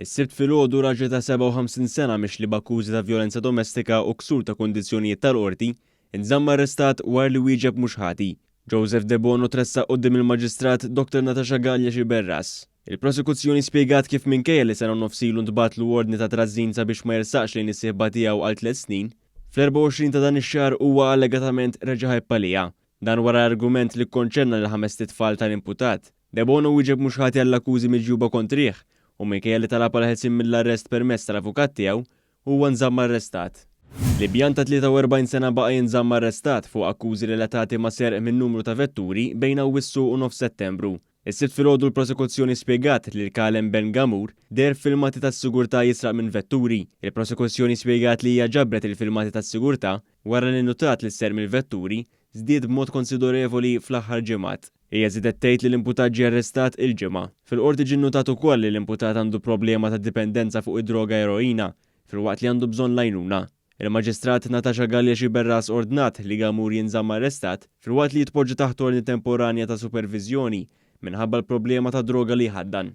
Is-sibt filgħodu raġel ta' 57 sena mixli b'akkużi ta' vjolenza domestika u ksur ta' kundizzjonijiet tal-qorti inżamm arrestat wara li wieġeb mhux ħati. Joseph De Bono tressaq quddiem il-Maġistrat Dr. Natasha Galjaxi Berras. Il-prosekuzzjoni spjegat kif minkejja li sena nofsilu ntbatlu ordni ta' trażżin sabiex ma jersaqx lejn is-sieħba tiegħu għal 3 snin, fl-24 ta' dan ix-xahar huwa allegatament reġa' ħeppalija. Dan wara argument li kkonċerna l-5 tfal tal-imputat. De Bono wieġeb mhux ħati għall-akkużi miġjuba kontrih u minkejja li talab għal ħelsien mill-arrest permezz tal-avukat tiegħu huwa nżamm arrestat. Libjan ta' 43 sena baqa' jinżamm arrestat fuq akkużi relatati ma' serq minn numru ta' vetturi bejn Awwissu u Nofs Settembru. Is-sibt filgħodu l-prosekuzzjoni spjegat li l-Kalem Ben Gamur der filmati tas-sigurtà jisraq minn vetturi. Il-prosekuzzjoni spjegat li hija ġabret il-filmati tas-sigurtà wara li notat li s-serq mill-vetturi żdied b'mod konsiderevoli fl-aħħar ġimgħat. Hija żiedet tgħid li l-imputat ġie arrestat il-ġimgħa. Fil-qorti ġie nnotat ukoll li l-imputat għandu problema ta' dipendenza fuq id-droga eroina filwaqt li għandu bżonn għajnuna. Il-Maġistrat Natasha Galjaxi Berras ordnat li Gamur jinżamm arrestat filwaqt li jitpoġġi taħt ordni temporanja ta' superviżjoni minħabba l-problema ta' droga li ħaddan.